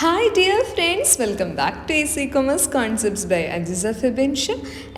Hi dear friends, welcome back to easy commerce concepts by Ajisa Fibinsha.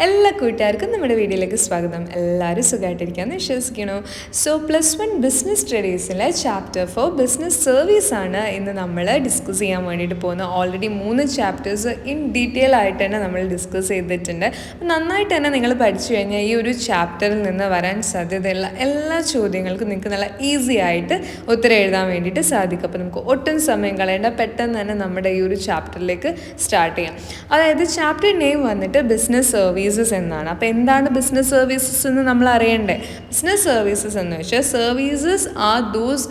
എല്ലാ കൂട്ടുകാർക്കും നമ്മുടെ വീഡിയോയിലേക്ക് സ്വാഗതം. എല്ലാവരും സുഖമായിട്ടിരിക്കാമെന്ന് വിശ്വസിക്കണോ? സോ +1 ബിസിനസ് സ്റ്റഡീസിലെ ചാപ്റ്റർ 4 ബിസിനസ് സർവീസ് ആണ് ഇന്ന് നമ്മൾ ഡിസ്കസ് ചെയ്യാൻ വേണ്ടിയിട്ട് പോകുന്നത്. ഓൾറെഡി 3 ചാപ്റ്റേഴ്സ് ഇൻ ഡീറ്റെയിൽ ആയിട്ട് തന്നെ നമ്മൾ ഡിസ്കസ് ചെയ്തിട്ടുണ്ട്. നന്നായിട്ട് തന്നെ നിങ്ങൾ പഠിച്ചു കഴിഞ്ഞാൽ ഈ ഒരു ചാപ്റ്ററിൽ നിന്ന് വരാൻ സാധ്യതയുള്ള എല്ലാ ചോദ്യങ്ങൾക്കും നിങ്ങൾക്ക് നല്ല ഈസി ആയിട്ട് ഉത്തരം എഴുതാൻ വേണ്ടിയിട്ട് സാധിക്കും. അപ്പോൾ നമുക്ക് ഒട്ടും സമയം കളയേണ്ട, പെട്ടെന്ന് തന്നെ നമ്മുടെ ഈ ഒരു ചാപ്റ്ററിലേക്ക് സ്റ്റാർട്ട് ചെയ്യാം. അതായത് ചാപ്റ്റർ നെയിം വന്നിട്ട് ബിസിനസ് സർവീസസ് എന്നാണ്. അപ്പോൾ എന്താണ് ബിസിനസ് സർവീസസ് എന്ന് നമ്മൾ അറിയണ്ടേ? ബിസിനസ് സർവീസസ് എന്ന് വെച്ചാൽ services are those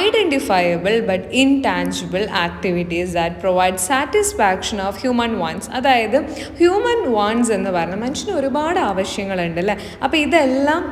identifiable but intangible activities that provide satisfaction of human wants. അതായത് ഹ്യൂമൻ വാണ്ട്സ് എന്ന് പറഞ്ഞാൽ മനുഷ്യന് ഒരുപാട് ആവശ്യങ്ങളുണ്ട് അല്ലേ? അപ്പോൾ ഇതെല്ലാം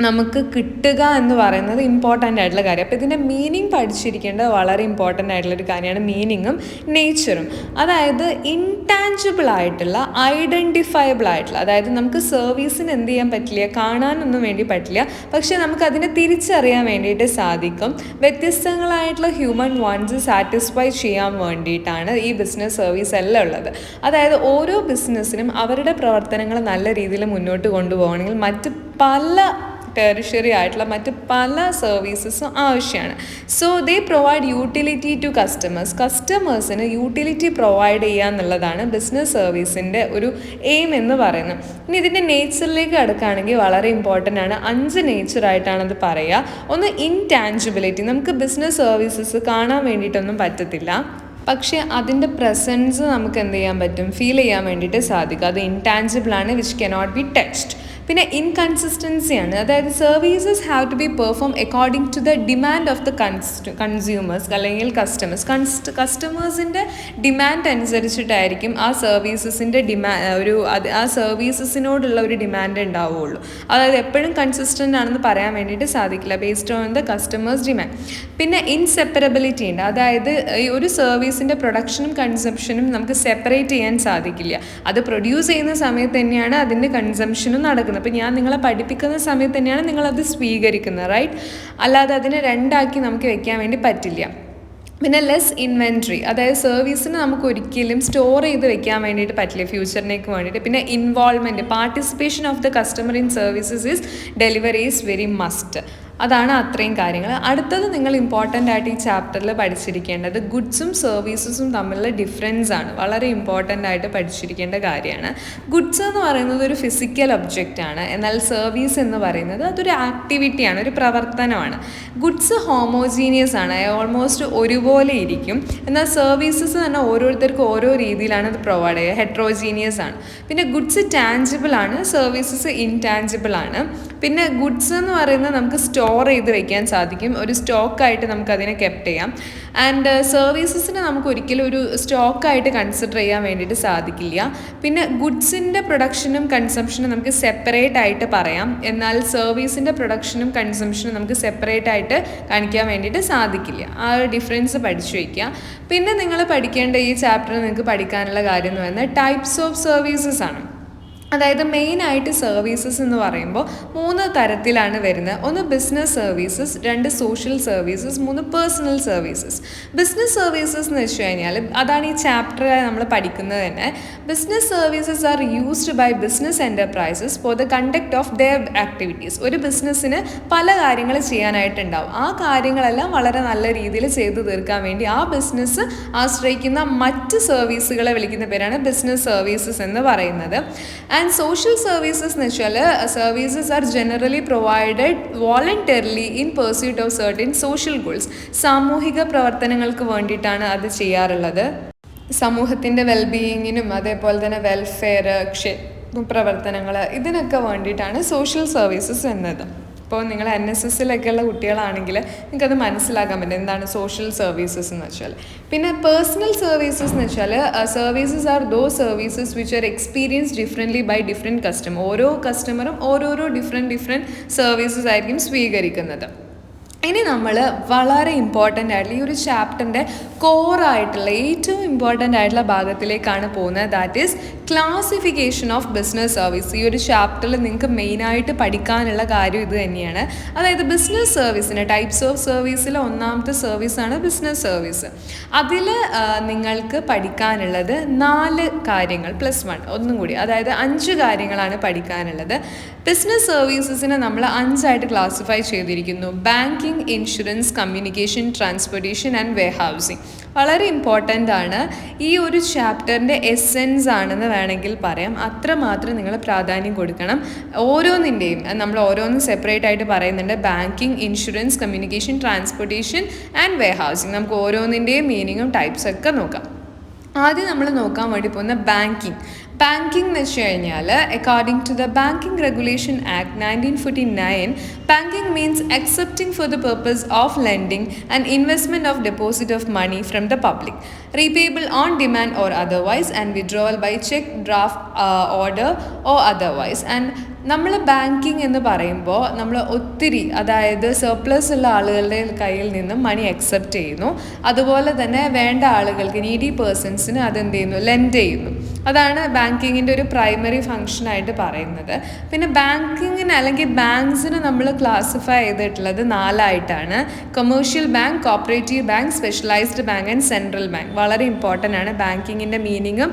നമുക്ക് കിട്ടുക എന്ന് പറയുന്നത് ഇമ്പോർട്ടൻ്റ് ആയിട്ടുള്ള കാര്യം. അപ്പോൾ ഇതിൻ്റെ മീനിങ് പഠിച്ചിരിക്കേണ്ടത് വളരെ ഇമ്പോർട്ടൻ്റ് ആയിട്ടുള്ളൊരു കാര്യമാണ്. മീനിങ്ങും നേച്ചറും, അതായത് ഇൻടാഞ്ചിബിൾ ആയിട്ടുള്ള ഐഡൻറ്റിഫയബിൾ ആയിട്ടുള്ള, അതായത് നമുക്ക് സർവീസിന് എന്ത് ചെയ്യാൻ പറ്റില്ല, കാണാനൊന്നും വേണ്ടി പറ്റില്ല, പക്ഷേ നമുക്കതിനെ തിരിച്ചറിയാൻ വേണ്ടിയിട്ട് സാധിക്കും. വ്യത്യസ്തങ്ങളായിട്ടുള്ള ഹ്യൂമൻ വാണ്ട്സ് സാറ്റിസ്ഫൈ ചെയ്യാൻ വേണ്ടിയിട്ടാണ് ഈ ബിസിനസ് സർവീസ് എല്ലാം ഉള്ളത്. അതായത് ഓരോ ബിസിനസ്സിനും അവരുടെ പ്രവർത്തനങ്ങൾ നല്ല രീതിയിൽ മുന്നോട്ട് കൊണ്ടുപോകണമെങ്കിൽ മറ്റ് പല ടെറിഷറി ആയിട്ടുള്ള മറ്റ് പല സർവീസസും ആവശ്യമാണ്. So they provide utility to കസ്റ്റമേഴ്സിന് യൂട്ടിലിറ്റി പ്രൊവൈഡ് ചെയ്യുക എന്നുള്ളതാണ് ബിസിനസ് സർവീസിൻ്റെ ഒരു എയിം എന്ന് പറയുന്നത്. ഇനി ഇതിൻ്റെ നേച്ചറിലേക്ക് അടുക്കുകയാണെങ്കിൽ വളരെ ഇമ്പോർട്ടൻ്റ് ആണ്. 5 നേച്ചറായിട്ടാണത് പറയുക. ഒന്ന് ഇൻടാഞ്ചിബിലിറ്റി, നമുക്ക് ബിസിനസ് സർവീസസ് കാണാൻ വേണ്ടിയിട്ടൊന്നും പറ്റത്തില്ല, പക്ഷേ അതിൻ്റെ പ്രസൻസ് നമുക്ക് എന്ത് ചെയ്യാൻ പറ്റും, ഫീൽ ചെയ്യാൻ വേണ്ടിയിട്ട് സാധിക്കും. അത് ഇൻടാഞ്ചിബിൾ ആണ്, വിച്ച് കനോട്ട് ബി ടച്ച്ഡ്. പിന്നെ ഇൻകൺസിസ്റ്റൻസിയാണ്, അതായത് services have to be perform according to the demand of the consumers അല്ലെങ്കിൽ കസ്റ്റമേഴ്സിൻ്റെ ഡിമാൻഡ് അനുസരിച്ചിട്ടായിരിക്കും ആ സർവീസസിൻ്റെ ആ സർവീസസിനോടുള്ള ഒരു ഡിമാൻഡ് ഉണ്ടാവുകയുള്ളൂ. അതായത് എപ്പോഴും കൺസിസ്റ്റൻ്റ് ആണെന്ന് പറയാൻ വേണ്ടിയിട്ട് സാധിക്കില്ല, based on the customers demand. പിന്നെ ഇൻസെപ്പറബിലിറ്റി ഉണ്ട്, അതായത് ഈ ഒരു സർവീസിൻ്റെ പ്രൊഡക്ഷനും കൺസംഷനും നമുക്ക് സെപ്പറേറ്റ് ചെയ്യാൻ സാധിക്കില്ല. അത് പ്രൊഡ്യൂസ് ചെയ്യുന്ന സമയത്ത് തന്നെയാണ് അതിൻ്റെ കൺസംഷനും നടക്കുന്നത്. അപ്പോൾ ഞാൻ നിങ്ങളെ പഠിപ്പിക്കുന്ന സമയത്ത് തന്നെയാണ് നിങ്ങളത് സ്വീകരിക്കുന്നത്, റൈറ്റ്? അല്ലാതെ അതിനെ രണ്ടാക്കി നമുക്ക് വെക്കാൻ വേണ്ടി പറ്റില്ല. പിന്നെ ലെസ് ഇൻവെൻട്രി, അതായത് സർവീസിന് നമുക്ക് ഒരിക്കലും സ്റ്റോർ ചെയ്ത് വെക്കാൻ വേണ്ടിയിട്ട് പറ്റില്ല ഫ്യൂച്ചറിനേക്ക് വേണ്ടിയിട്ട്. പിന്നെ involvement, participation of the customer in services is delivery is very must. അതാണ് അത്രയും കാര്യങ്ങൾ. അടുത്തത് നിങ്ങൾ ഇമ്പോർട്ടൻ്റ് ആയിട്ട് ഈ ചാപ്റ്ററിൽ പഠിച്ചിരിക്കേണ്ടത് ഗുഡ്സും സർവീസസും തമ്മിലുള്ള ഡിഫറൻസ് ആണ്. വളരെ ഇമ്പോർട്ടൻ്റ് ആയിട്ട് പഠിച്ചിരിക്കേണ്ട കാര്യമാണ്. ഗുഡ്സ് എന്ന് പറയുന്നത് ഒരു ഫിസിക്കൽ ഒബ്ജക്റ്റ് ആണ്, എന്നാൽ സർവീസ് എന്ന് പറയുന്നത് അതൊരു ആക്ടിവിറ്റിയാണ്, ഒരു പ്രവർത്തനമാണ്. ഗുഡ്സ് ഹോമോജീനിയസ് ആണ്, ഓൾമോസ്റ്റ് ഒരുപോലെ ഇരിക്കും. എന്നാൽ സർവീസസ് തന്നെ ഓരോരുത്തർക്കും ഓരോ രീതിയിലാണ് അത് പ്രൊവൈഡ് ചെയ്യുക, ഹെട്രോജീനിയസ് ആണ്. പിന്നെ ഗുഡ്സ് ടാഞ്ചിബിൾ ആണ്, സർവീസസ് ഇൻടാഞ്ചിബിൾ ആണ്. പിന്നെ ഗുഡ്സ് എന്ന് പറയുന്നത് നമുക്ക് സ്റ്റോർ ചെയ്ത് വെക്കാൻ സാധിക്കും, ഒരു സ്റ്റോക്കായിട്ട് നമുക്കതിനെ കെപ്റ്റ് ചെയ്യാം. ആൻഡ് സർവീസസിനെ നമുക്ക് ഒരിക്കലും ഒരു സ്റ്റോക്കായിട്ട് കൺസിഡർ ചെയ്യാൻ വേണ്ടിയിട്ട് സാധിക്കില്ല. പിന്നെ ഗുഡ്സിൻ്റെ പ്രൊഡക്ഷനും കൺസംഷനും നമുക്ക് സെപ്പറേറ്റ് ആയിട്ട് പറയാം, എന്നാൽ സർവീസിൻ്റെ പ്രൊഡക്ഷനും കൺസംഷനും നമുക്ക് സെപ്പറേറ്റ് ആയിട്ട് കാണിക്കാൻ വേണ്ടിയിട്ട് സാധിക്കില്ല. ആ ഒരു ഡിഫറൻസ് പഠിച്ചു വയ്ക്കുക. പിന്നെ നിങ്ങൾ പഠിക്കേണ്ട ഈ ചാപ്റ്ററിൽ നിങ്ങൾക്ക് പഠിക്കാനുള്ള കാര്യം എന്ന് പറയുന്നത് ടൈപ്സ് ഓഫ് സർവീസസ് ആണ്. അതായത് മെയിനായിട്ട് സർവീസസ് എന്ന് പറയുമ്പോൾ 3 തരത്തിലാണ് വരുന്നത്. ഒന്ന് business services, 2 social services, 3 personal services. Business services എന്ന് വെച്ച് കഴിഞ്ഞാൽ അതാണ് ഈ ചാപ്റ്ററിൽ നമ്മൾ പഠിക്കുന്നത് തന്നെ. Business services are used by business enterprises for the conduct of their activities. ഒരു ബിസിനസ്സിന് പല കാര്യങ്ങൾ ചെയ്യാനായിട്ടുണ്ടാവും. ആ കാര്യങ്ങളെല്ലാം വളരെ നല്ല രീതിയിൽ ചെയ്തു തീർക്കാൻ വേണ്ടി ആ ബിസിനസ് ആശ്രയിക്കുന്ന മറ്റ് സർവീസുകളെ വിളിക്കുന്ന പേരാണ് ബിസിനസ് സർവീസസ് എന്ന് പറയുന്നത്. ആൻഡ് സോഷ്യൽ സർവീസസ് എന്ന് വെച്ചാൽ services are generally provided voluntarily in pursuit of certain social goals. സാമൂഹിക പ്രവർത്തനങ്ങൾക്ക് വേണ്ടിയിട്ടാണ് അത് ചെയ്യാറുള്ളത്. സമൂഹത്തിൻ്റെ വെൽബീയിങ്ങിനും അതേപോലെ തന്നെ വെൽഫെയർ, പ്രവർത്തനങ്ങൾ, ഇതിനൊക്കെ വേണ്ടിയിട്ടാണ് സോഷ്യൽ സർവീസസ് എന്നത്. ഇപ്പോൾ നിങ്ങൾ NSSലൊക്കെയുള്ള കുട്ടികളാണെങ്കിൽ നിങ്ങൾക്കത് മനസ്സിലാക്കാൻ പറ്റും എന്താണ് സോഷ്യൽ സർവീസസ് എന്ന് വെച്ചാൽ. പിന്നെ പേഴ്സണൽ സർവീസസ് എന്ന് വെച്ചാൽ services are those services which are experience differently by different customer. ഓരോ കസ്റ്റമറും ഓരോരോ ഡിഫറെൻറ്റ് സർവീസസ് ആയിരിക്കും സ്വീകരിക്കുന്നത്. ഇനി നമ്മൾ വളരെ ഇമ്പോർട്ടൻ്റ് ആയിട്ടുള്ള ഈ ഒരു ചാപ്റ്ററിൻ്റെ കോറായിട്ടുള്ള ഏറ്റവും ഇമ്പോർട്ടൻ്റ് ആയിട്ടുള്ള ഭാഗത്തിലേക്കാണ് പോകുന്നത്. That is classification of business service. ഈ ഒരു ചാപ്റ്ററിൽ നിങ്ങൾക്ക് മെയിനായിട്ട് പഠിക്കാനുള്ള കാര്യം ഇത് തന്നെയാണ്. അതായത് ബിസിനസ് സർവീസിന് ടൈപ്സ് ഓഫ് സർവീസിൽ ഒന്നാമത്തെ സർവീസാണ് ബിസിനസ് സർവീസ്. അതിൽ നിങ്ങൾക്ക് പഠിക്കാനുള്ളത് 4 കാര്യങ്ങൾ +1 ഒന്നും കൂടി, അതായത് 5 കാര്യങ്ങളാണ് പഠിക്കാനുള്ളത്. ബിസിനസ് സർവീസസിനെ നമ്മൾ 5ആയിട്ട് ക്ലാസിഫൈ ചെയ്തിരിക്കുന്നു: banking, insurance, communication, transportation and warehousing. വളരെ ഇമ്പോർട്ടൻ്റ് ആണ്. ഈ ഒരു ചാപ്റ്ററിൻ്റെ എസെൻസ് ആണെന്ന് വേണമെങ്കിൽ പറയാം. അത്രമാത്രം നിങ്ങൾ പ്രാധാന്യം കൊടുക്കണം. ഓരോന്നിൻ്റെയും നമ്മൾ ഓരോന്നും സെപ്പറേറ്റ് ആയിട്ട് പറയുന്നുണ്ട്. Banking, insurance, communication, transportation and warehousing. നമുക്ക് ഓരോന്നിൻ്റെയും മീനിങ്ങും ടൈപ്സ് ഒക്കെ നോക്കാം. ആദ്യം നമ്മൾ നോക്കാൻ വേണ്ടി പോകുന്ന ബാങ്കിങ്. ബാങ്കിങ് എന്ന് വെച്ച് കഴിഞ്ഞാൽ according to the banking regulation act 1949, banking means accepting for the purpose of lending and investment of deposit of money from the public, repayable on demand or otherwise, and withdrawal by check, draft, order or otherwise. And നമ്മൾ banking എന്ന് പറയുമ്പോൾ നമ്മൾ ഒത്തിരി, അതായത് surplus ഉള്ള ആളുകളുടെ കയ്യിൽ നിന്നും മണി അക്സെപ്റ്റ് ചെയ്യുന്നു. അതുപോലെ തന്നെ വേണ്ട ആളുകൾക്ക്, നീഡി പേഴ്സൺസിന് അതെന്ത് ചെയ്യുന്നു, ലെൻഡ് ചെയ്യുന്നു. അതാണ് ബാങ്കിങ്ങിൻ്റെ ഒരു പ്രൈമറി ഫങ്ഷനായിട്ട് പറയുന്നത്. പിന്നെ ബാങ്കിങ്ങിന് അല്ലെങ്കിൽ ബാങ്ക്സിന് നമ്മൾ ക്ലാസിഫൈ ചെയ്തിട്ടുള്ളത് 4ആയിട്ടാണ്: commercial bank, cooperative bank, specialised bank and central bank. വളരെ ഇമ്പോർട്ടൻ്റ് ആണ് ബാങ്കിങ്ങിൻ്റെ മീനിങ്ങും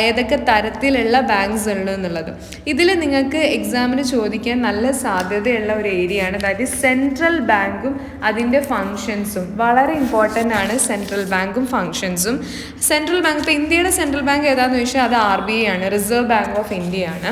ഏതൊക്കെ തരത്തിലുള്ള ബാങ്ക്സ് ഉണ്ട് എന്നുള്ളതും. ഇതിൽ നിങ്ങൾക്ക് എക്സാമിന് ചോദിക്കാൻ നല്ല സാധ്യതയുള്ള ഒരു ഏരിയ ആണ്. ദാറ്റ് ഈസ് സെൻട്രൽ ബാങ്കും അതിൻ്റെ ഫങ്ഷൻസും. വളരെ ഇമ്പോർട്ടൻ്റ് ആണ് സെൻട്രൽ ബാങ്കും ഫങ്ഷൻസും. സെൻട്രൽ ബാങ്ക്, ഇപ്പോൾ ഇന്ത്യയുടെ സെൻട്രൽ ബാങ്ക് ഏതാണെന്ന് ചോദിച്ചാൽ അത് RBI ആണ്, റിസർവ് ബാങ്ക് ഓഫ് ഇന്ത്യ ആണ്.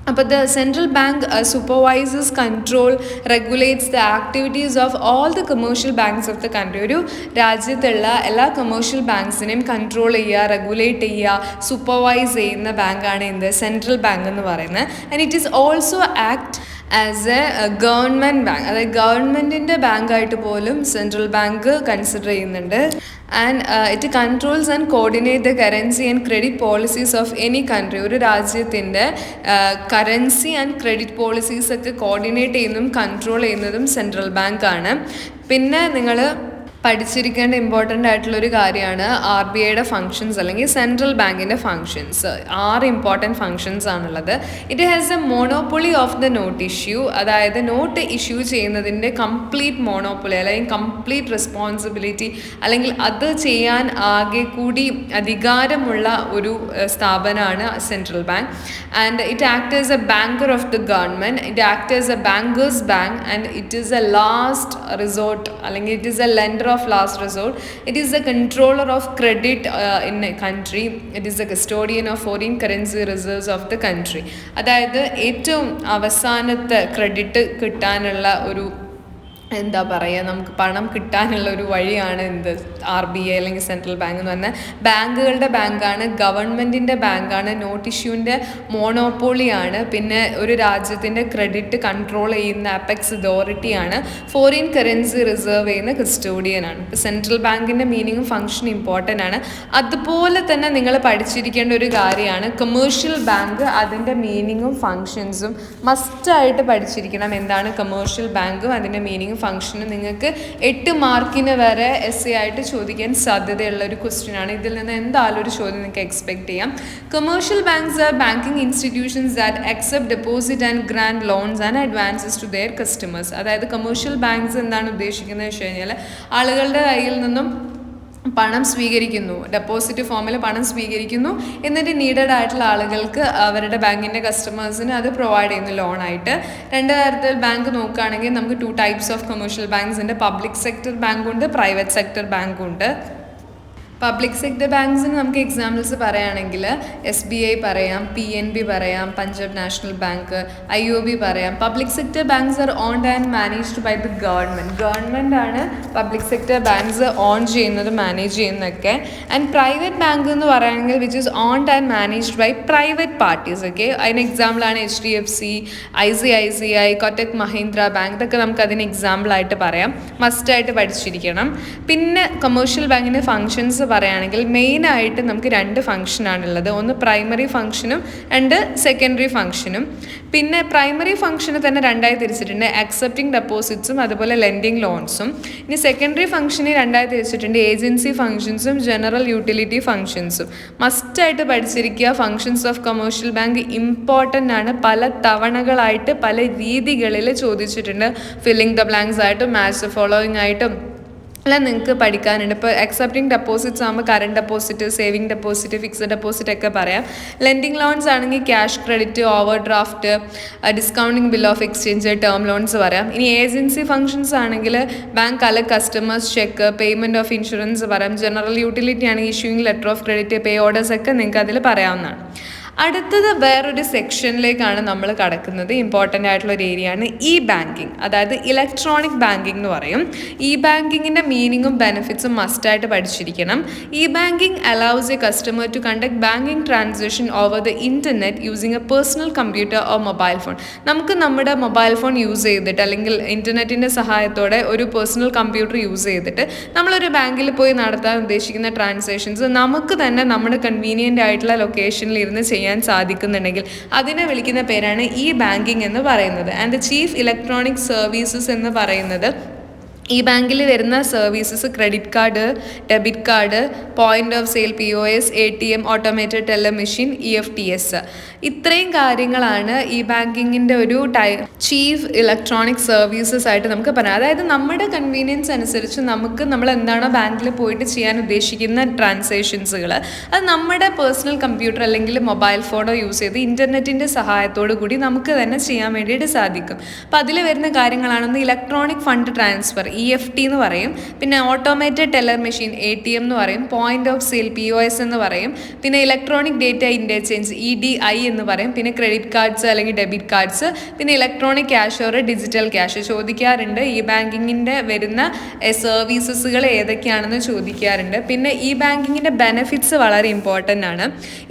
അപ്പോൾ the central bank supervises, control, regulates the activities of all the commercial banks of the country. ഒരു രാജ്യത്തുള്ള എല്ലാ കമേഴ്ഷ്യൽ ബാങ്ക്സിനെയും കൺട്രോൾ ചെയ്യുക, റെഗുലേറ്റ് ചെയ്യുക, സൂപ്പർവൈസ് ചെയ്യുന്ന ബാങ്കാണ് എന്ത്, സെൻട്രൽ ബാങ്ക് എന്ന് പറയുന്നത്. And it is also act as a government bank. അതായത് ഗവൺമെൻറ്റിൻ്റെ ബാങ്കായിട്ട് പോലും സെൻട്രൽ ബാങ്ക് കൺസിഡർ ചെയ്യുന്നുണ്ട്. And it controls and coordinate the currency and credit policies of any country. ഒരു രാജ്യത്തിൻ്റെ കറൻസി ആൻഡ് ക്രെഡിറ്റ് പോളിസീസ് ഒക്കെ കോർഡിനേറ്റ് ചെയ്യുന്നതും കൺട്രോൾ ചെയ്യുന്നതും സെൻട്രൽ ബാങ്കാണ്. പിന്നെ നിങ്ങൾ പഠിച്ചിരിക്കേണ്ട ഇമ്പോർട്ടൻ്റ് ആയിട്ടുള്ളൊരു കാര്യമാണ് RBIയുടെ ഫങ്ഷൻസ് അല്ലെങ്കിൽ സെൻട്രൽ ബാങ്കിൻ്റെ ഫങ്ഷൻസ്. 6 ഇമ്പോർട്ടൻറ്റ് ഫങ്ഷൻസ് ആണുള്ളത്. It has A monopoly of the not issue. അതായത് നോട്ട് ഇഷ്യൂ ചെയ്യുന്നതിൻ്റെ കംപ്ലീറ്റ് മോണോപ്പൊളി അല്ലെങ്കിൽ കംപ്ലീറ്റ് റെസ്പോൺസിബിലിറ്റി, അല്ലെങ്കിൽ അത് ചെയ്യാൻ ആകെ കൂടി അധികാരമുള്ള ഒരു സ്ഥാപനമാണ് central bank. And it act as A banker of the government. It act as A bankers bank and it is A last resort അല്ലെങ്കിൽ it is A lender of last resort. It is the controller of credit in a country. It is the custodian of foreign currency reserves of the country. അതായത് ഏറ്റവും അവസാനത്തെ credit കിട്ടാനുള്ള ഒരു എന്താ പറയുക, നമുക്ക് പണം കിട്ടാനുള്ള ഒരു വഴിയാണ് എന്ത്, RBI അല്ലെങ്കിൽ സെൻട്രൽ ബാങ്ക് എന്ന് പറഞ്ഞാൽ ബാങ്കുകളുടെ ബാങ്കാണ്, ഗവൺമെൻറ്റിൻ്റെ ബാങ്കാണ്, നോട്ട് ഇഷ്യൂവിൻ്റെ മോണോപ്പോളിയാണ്. പിന്നെ ഒരു രാജ്യത്തിൻ്റെ ക്രെഡിറ്റ് കൺട്രോൾ ചെയ്യുന്ന അപ്പെക്സ് അതോറിറ്റിയാണ്. ഫോറിൻ കറൻസി റിസർവ് ചെയ്യുന്ന കസ്റ്റോഡിയനാണ്. ഇപ്പോൾ സെൻട്രൽ ബാങ്കിൻ്റെ മീനിങ്ങും ഫങ്ഷൻ ഇമ്പോർട്ടൻ്റ് ആണ്. അതുപോലെ തന്നെ നിങ്ങൾ പഠിച്ചിരിക്കേണ്ട ഒരു കാര്യമാണ് കമേഴ്ഷ്യൽ ബാങ്ക്. അതിൻ്റെ മീനിങ്ങും ഫങ്ഷൻസും മസ്റ്റായിട്ട് പഠിച്ചിരിക്കണം. എന്താണ് കമേഴ്ഷ്യൽ ബാങ്കും അതിൻ്റെ മീനിങ്ങും ഫംഗ്ഷന് നിങ്ങൾക്ക് 8 മാർക്കിന് വരെ essay ആയിട്ട് ചോദിക്കാൻ സാധ്യതയുള്ള ഒരു ക്വസ്റ്റ്യൻ ആണ്. ഇതിൽ നിന്ന് എന്തായാലും ഒരു ചോദ്യം നിങ്ങൾക്ക് എക്സ്പെക്ട് ചെയ്യാം. Commercial banks are banking institutions that accept deposit and grant loans and advances to their customers. അതായത് കമേഴ്ഷ്യൽ ബാങ്ക്സ് എന്താണ് ഉദ്ദേശിക്കുന്നത് വെച്ച് കഴിഞ്ഞാൽ ആളുകളുടെ കയ്യിൽ നിന്നും പണം സ്വീകരിക്കുന്നു, ഡെപ്പോസിറ്റ് ഫോമിൽ പണം സ്വീകരിക്കുന്നു, എന്നിട്ട് നീഡഡ് ആയിട്ടുള്ള ആളുകൾക്ക് അവരുടെ ബാങ്കിൻ്റെ കസ്റ്റമേഴ്സിന് അത് പ്രൊവൈഡ് ചെയ്യുന്നു ലോണായിട്ട്. 2 തരത്തിൽ ബാങ്ക് നോക്കുകയാണെങ്കിൽ നമുക്ക് 2 ടൈപ്സ് ഓഫ് കമേഴ്ഷ്യൽ ബാങ്ക്സ് ഉണ്ട്. പബ്ലിക് സെക്ടർ ബാങ്കുണ്ട്, പ്രൈവറ്റ് സെക്ടർ ബാങ്കുണ്ട്. പബ്ലിക് സെക്ടർ ബാങ്ക്സിന് നമുക്ക് എക്സാമ്പിൾസ് പറയുകയാണെങ്കിൽ SBI പറയാം, PNB പറയാം, പഞ്ചാബ് നാഷണൽ ബാങ്ക്, IOB പറയാം. Public sector banks are owned and managed by the government. Government ആണ് പബ്ലിക് സെക്ടർ ബാങ്ക്സ് ഓൺ ചെയ്യുന്നത്, മാനേജ് ചെയ്യുന്നതൊക്കെ. ആൻഡ് പ്രൈവറ്റ് ബാങ്ക് എന്ന് പറയുകയാണെങ്കിൽ which is owned and managed by private parties. Okay, അതിന് എക്സാമ്പിളാണ് HDFC, ICICI, Kotak Mahindra bank. ഇതൊക്കെ നമുക്ക് അതിന് എക്സാമ്പിളായിട്ട് പറയാം. മസ്റ്റായിട്ട് പഠിച്ചിരിക്കണം. പിന്നെ കമേഴ്ഷ്യൽ ബാങ്കിൻ്റെ ഫങ്ഷൻസ് പറയുകയാണെങ്കിൽ മെയിനായിട്ട് നമുക്ക് 2 ഫംഗ്ഷനാണുള്ളത്. ഒന്ന് പ്രൈമറി ഫംഗ്ഷനും 2 സെക്കൻഡറി ഫംഗ്ഷനും. പിന്നെ പ്രൈമറി ഫംഗ്ഷന് തന്നെ 2ആയി തിരിച്ചിട്ടുണ്ട്, അക്സെപ്റ്റിംഗ് ഡെപ്പോസിറ്റ്സും അതുപോലെ ലെൻഡിങ് ലോൺസും. ഇനി സെക്കൻഡറി ഫംഗ്ഷനെ 2ആയി തിരിച്ചിട്ടുണ്ട്, ഏജൻസി ഫംഗ്ഷൻസും ജനറൽ യൂട്ടിലിറ്റി ഫംഗ്ഷൻസും. മസ്റ്റായിട്ട് പഠിച്ചിരിക്കുക, functions of commercial bank important ആണ്. പല തവണകളായിട്ട് പല രീതികളിൽ ചോദിച്ചിട്ടുണ്ട്, ഫില്ലിംഗ് ദ ബ്ലാങ്ക്സ് ആയിട്ടും മാച്ച് ദ ഫോളോയിങ് ആയിട്ടും എല്ലാം നിങ്ങൾക്ക് പഠിക്കാനുണ്ട്. ഇപ്പോൾ അക്സെപ്റ്റിംഗ് ഡെപ്പോസിറ്റ്സ് ആകുമ്പോൾ current deposit, saving deposit, fixed deposit ഒക്കെ പറയാം. ലെൻഡിങ് ലോൺസ് ആണെങ്കിൽ cash credit, over draft, discounting bill of exchange, term loans പറയാം. ഇനി ഏജൻസി ഫംഗ്ഷൻസ് ആണെങ്കിൽ bank collect customers cheque, payment of insurance പറയാം. ജനറൽ യൂട്ടിലിറ്റി ആണെങ്കിൽ issuing letter of credit, pay orders ഒക്കെ നിങ്ങൾക്ക് അതിൽ പറയാവുന്നതാണ്. അടുത്തത് വേറൊരു സെക്ഷനിലേക്കാണ് നമ്മൾ കടക്കുന്നത്. ഇമ്പോർട്ടൻ്റ് ആയിട്ടുള്ള ഒരു ഏരിയയാണ് ഇ ബാങ്കിങ്, അതായത് ഇലക്ട്രോണിക് ബാങ്കിങ് എന്ന് പറയും. ഇ ബാങ്കിങ്ങിൻ്റെ മീനിങ്ങും ബെനിഫിറ്റ്സും മസ്റ്റായിട്ട് പഠിച്ചിരിക്കണം. E banking allows a customer to conduct banking transaction over the internet using a personal computer or mobile phone. നമുക്ക് നമ്മുടെ മൊബൈൽ ഫോൺ യൂസ് ചെയ്തിട്ട് അല്ലെങ്കിൽ ഇൻ്റർനെറ്റിൻ്റെ സഹായത്തോടെ ഒരു പേഴ്സണൽ കമ്പ്യൂട്ടർ യൂസ് ചെയ്തിട്ട് നമ്മളൊരു ബാങ്കിൽ പോയി നടത്താൻ ഉദ്ദേശിക്കുന്ന ട്രാൻസാക്ഷൻസ് നമുക്ക് തന്നെ നമ്മുടെ കൺവീനിയൻ്റ് ആയിട്ടുള്ള ലൊക്കേഷനിൽ ഇരുന്ന് ചെയ്യാൻ സാധിക്കുന്നുണ്ടെങ്കിൽ അതിനെ വിളിക്കുന്ന പേരാണ് ഇ ബാങ്കിങ് എന്ന് പറയുന്നത്. And the chief electronic services എന്ന് പറയുന്നത് ഈ ബാങ്കിൽ വരുന്ന services credit card, debit card, point of sale POS, ATM, automated teller machine, EFTS. ഇത്രയും കാര്യങ്ങളാണ് ഈ ബാങ്കിങ്ങിൻ്റെ ഒരു ചീഫ് ഇലക്ട്രോണിക് സർവീസസ് ആയിട്ട് നമുക്ക് പറയാം. അതായത് നമ്മുടെ കൺവീനിയൻസ് അനുസരിച്ച് നമ്മൾ എന്താണോ ബാങ്കിൽ പോയിട്ട് ചെയ്യാൻ ഉദ്ദേശിക്കുന്ന ട്രാൻസാക്ഷൻസുകൾ അത് നമ്മുടെ പേഴ്സണൽ കമ്പ്യൂട്ടർ അല്ലെങ്കിൽ മൊബൈൽ ഫോണോ യൂസ് ചെയ്ത് ഇൻ്റർനെറ്റിൻ്റെ സഹായത്തോടു കൂടി നമുക്ക് തന്നെ ചെയ്യാൻ വേണ്ടിയിട്ട് സാധിക്കും. അപ്പോൾ അതിൽ വരുന്ന കാര്യങ്ങളാണെന്ന് ഇലക്ട്രോണിക് ഫണ്ട് ട്രാൻസ്ഫർ, EFT എന്ന് പറയും. പിന്നെ ഓട്ടോമേറ്റഡ് ടെല്ലർ മെഷീൻ, ATM എന്ന് പറയും. പോയിന്റ് ഓഫ് സെയിൽ, POS എന്ന് പറയും. പിന്നെ ഇലക്ട്രോണിക് ഡേറ്റ ഇൻ്റർചേഞ്ച്, EDI എന്ന് പറയും. പിന്നെ ക്രെഡിറ്റ് കാർഡ്സ് അല്ലെങ്കിൽ ഡെബിറ്റ് കാർഡ്സ്. പിന്നെ electronic cash or digital cash ചോദിക്കാറുണ്ട്. ഈ ബാങ്കിങ്ങിൻ്റെ വരുന്ന സർവീസസുകൾ ഏതൊക്കെയാണെന്ന് ചോദിക്കാറുണ്ട്. പിന്നെ ഈ ബാങ്കിങ്ങിൻ്റെ ബെനിഫിറ്റ്സ് വളരെ ഇമ്പോർട്ടൻ്റ് ആണ്.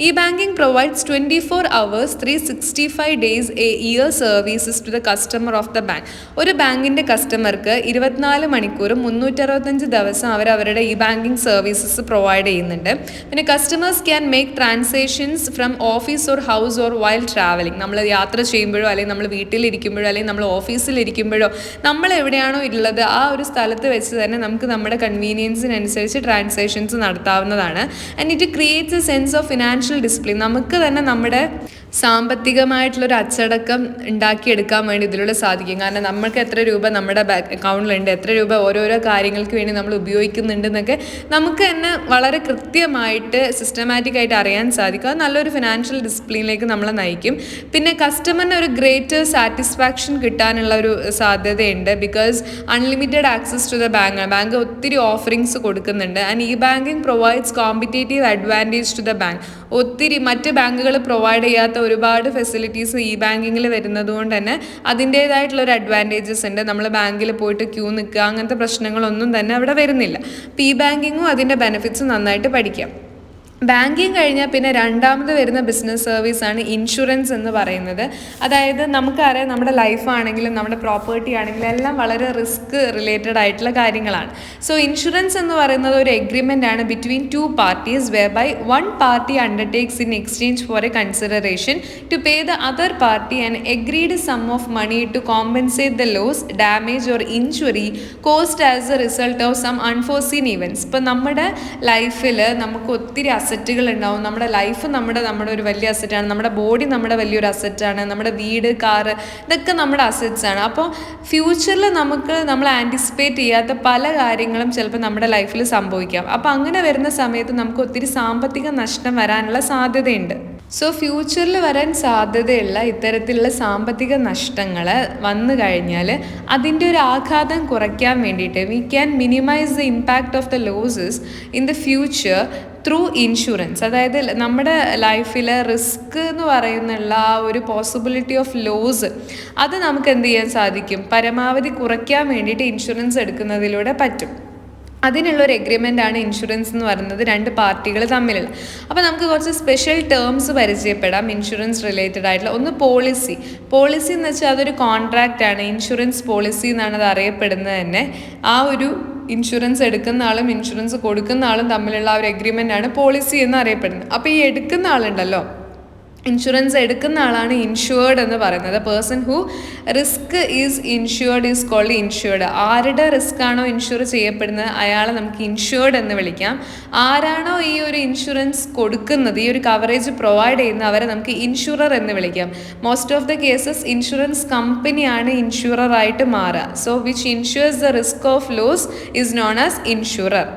ഈ banking provides 24 hours 365 days a year services to the customer of the bank. ഒരു ബാങ്കിൻ്റെ കസ്റ്റമർക്ക് 24 മണിക്കൂറും 365 ദിവസം അവരുടെ ഈ ബാങ്കിങ് സർവീസസ് പ്രൊവൈഡ് ചെയ്യുന്നുണ്ട്. പിന്നെ customers can make transactions from office or house or while travelling. നമ്മൾ യാത്ര ചെയ്യുമ്പോഴോ അല്ലെങ്കിൽ നമ്മൾ വീട്ടിലിരിക്കുമ്പോഴോ അല്ലെങ്കിൽ നമ്മൾ ഓഫീസിലിരിക്കുമ്പോഴോ നമ്മൾ എവിടെയാണോ ഉള്ളത് ആ ഒരു സ്ഥലത്ത് വെച്ച് തന്നെ നമുക്ക് നമ്മുടെ കൺവീനിയൻസിനനുസരിച്ച് ട്രാൻസാക്ഷൻസ് നടത്താവുന്നതാണ്. And it creates A sense of financial discipline. നമുക്ക് തന്നെ നമ്മുടെ സാമ്പത്തികമായിട്ടുള്ളൊരു അച്ചടക്കം ഉണ്ടാക്കിയെടുക്കാൻ വേണ്ടി ഇതിലൂടെ സാധിക്കും. കാരണം നമുക്ക് എത്ര രൂപ നമ്മുടെ അക്കൗണ്ടിലുണ്ട്, എത്ര രൂപ ഓരോരോ കാര്യങ്ങൾക്ക് വേണ്ടി നമ്മൾ ഉപയോഗിക്കുന്നുണ്ടെന്നൊക്കെ നമുക്ക് തന്നെ വളരെ കൃത്യമായിട്ട് സിസ്റ്റമാറ്റിക് ആയിട്ട് അറിയാൻ സാധിക്കും. അത് നല്ലൊരു ഫിനാൻഷ്യൽ ഡിസിപ്ലിനിലേക്ക് നമ്മളെ നയിക്കും. പിന്നെ കസ്റ്റമറിന് ഒരു ഗ്രേറ്റർ സാറ്റിസ്ഫാക്ഷൻ കിട്ടാനുള്ള ഒരു സാധ്യതയുണ്ട്. Because unlimited access to the bank ഒത്തിരി ഓഫറിങ്സ് കൊടുക്കുന്നുണ്ട്. And e banking provides competitive advantage to the bank. ഒത്തിരി മറ്റ് ബാങ്കുകൾ പ്രൊവൈഡ് ചെയ്യാത്ത ഒരുപാട് ഫെസിലിറ്റീസ് ഈ ബാങ്കിങ്ങിൽ വരുന്നത് കൊണ്ട് തന്നെ അതിൻ്റേതായിട്ടുള്ളൊരു അഡ്വാൻറ്റേജസ് ഉണ്ട്. നമ്മൾ ബാങ്കിൽ പോയിട്ട് ക്യൂ നിൽക്കുക അങ്ങനത്തെ പ്രശ്നങ്ങളൊന്നും തന്നെ അവിടെ വരുന്നില്ല. അപ്പോൾ ഈ ബാങ്കിങ്ങും അതിൻ്റെ ബെനിഫിറ്റ്സ് നന്നായിട്ട് പഠിക്കാം. ബാങ്കിങ് കഴിഞ്ഞാൽ പിന്നെ രണ്ടാമത് വരുന്ന ബിസിനസ് സർവീസാണ് ഇൻഷുറൻസ് എന്ന് പറയുന്നത്. അതായത് നമുക്കറിയാം നമ്മുടെ ലൈഫാണെങ്കിലും നമ്മുടെ പ്രോപ്പർട്ടി ആണെങ്കിലും എല്ലാം വളരെ റിസ്ക് റിലേറ്റഡ് ആയിട്ടുള്ള കാര്യങ്ങളാണ്. സോ ഇൻഷുറൻസ് എന്ന് പറയുന്നത് ഒരു എഗ്രിമെൻ്റ് ആണ് between 2 parties whereby one party undertakes in exchange for a consideration to pay the other party an agreed sum of money to compensate the loss, damage or injury caused as a result of some unforeseen events. ഇപ്പോൾ നമ്മുടെ ലൈഫിൽ നമുക്ക് ഒത്തിരി അസറ്റുകൾ ഉണ്ടാവും. നമ്മുടെ life നമ്മുടെ ഒരു വലിയ അസറ്റാണ്. നമ്മുടെ ബോഡി നമ്മുടെ വലിയൊരു അസറ്റാണ്. നമ്മുടെ വീട്, കാറ്, ഇതൊക്കെ നമ്മുടെ അസറ്റ്സ് ആണ്. അപ്പോൾ ഫ്യൂച്ചറിൽ നമ്മൾ ആൻറ്റിസിപ്പേറ്റ് ചെയ്യാത്ത പല കാര്യങ്ങളും ചിലപ്പോൾ നമ്മുടെ ലൈഫിൽ സംഭവിക്കാം. അപ്പോൾ അങ്ങനെ വരുന്ന സമയത്ത് നമുക്ക് ഒത്തിരി സാമ്പത്തിക നഷ്ടം വരാനുള്ള സാധ്യതയുണ്ട്. സോ ഫ്യൂച്ചറിൽ വരാൻ സാധ്യതയുള്ള ഇത്തരത്തിലുള്ള സാമ്പത്തിക നഷ്ടങ്ങൾ വന്നു കഴിഞ്ഞാൽ അതിൻ്റെ ഒരു ആഘാതം കുറയ്ക്കാൻ വേണ്ടിയിട്ട് we can minimise the impact of the losses in the future through insurance. അതായത് നമ്മുടെ ലൈഫിൽ റിസ്ക് എന്ന് പറയുന്നുള്ള ആ ഒരു പോസിബിലിറ്റി ഓഫ് ലോസ് അത് നമുക്ക് എന്ത് ചെയ്യാൻ സാധിക്കും, പരമാവധി കുറയ്ക്കാൻ വേണ്ടിയിട്ട് ഇൻഷുറൻസ് എടുക്കുന്നതിലൂടെ പറ്റും. അതിനുള്ളൊരു എഗ്രിമെൻ്റാണ് ഇൻഷുറൻസ് എന്ന് പറയുന്നത്, 2 പാർട്ടികൾ തമ്മിലുള്ള. അപ്പോൾ നമുക്ക് കുറച്ച് സ്പെഷ്യൽ ടേംസ് പരിചയപ്പെടാം ഇൻഷുറൻസ് റിലേറ്റഡ് ആയിട്ടുള്ള. ഒന്ന് പോളിസി എന്ന് വെച്ചാൽ അതൊരു കോൺട്രാക്റ്റ് ആണ്. ഇൻഷുറൻസ് പോളിസി എന്നാണ് അത് അറിയപ്പെടുന്നത് തന്നെ. ആ ഒരു ഇൻഷുറൻസ് എടുക്കുന്ന ആളും ഇൻഷുറൻസ് കൊടുക്കുന്ന ആളും തമ്മിലുള്ള ആ ഒരു എഗ്രിമെൻ്റ് ആണ് പോളിസി എന്ന് അറിയപ്പെടുന്നത്. അപ്പോൾ ഈ എടുക്കുന്ന ആളുണ്ടല്ലോ, ഇൻഷുറൻസ് എടുക്കുന്ന ആളാണ് ഇൻഷുവേർഡ് എന്ന് പറയുന്നത്. Person who risk is insured is called insured. ആരുടെ റിസ്ക് ആണോ ഇൻഷുർ ചെയ്യപ്പെടുന്നത് അയാളെ നമുക്ക് ഇൻഷുവേർഡ് എന്ന് വിളിക്കാം. ആരാണോ ഈ ഒരു ഇൻഷുറൻസ് കൊടുക്കുന്നത്, ഈ ഒരു കവറേജ് പ്രൊവൈഡ് ചെയ്യുന്നത്, അവരെ നമുക്ക് ഇൻഷുറർ എന്ന് വിളിക്കാം. Most of the cases insurance കമ്പനിയാണ് ഇൻഷുറർ ആയിട്ട് മാറുക. So which insures the risk of loss is known as insurer.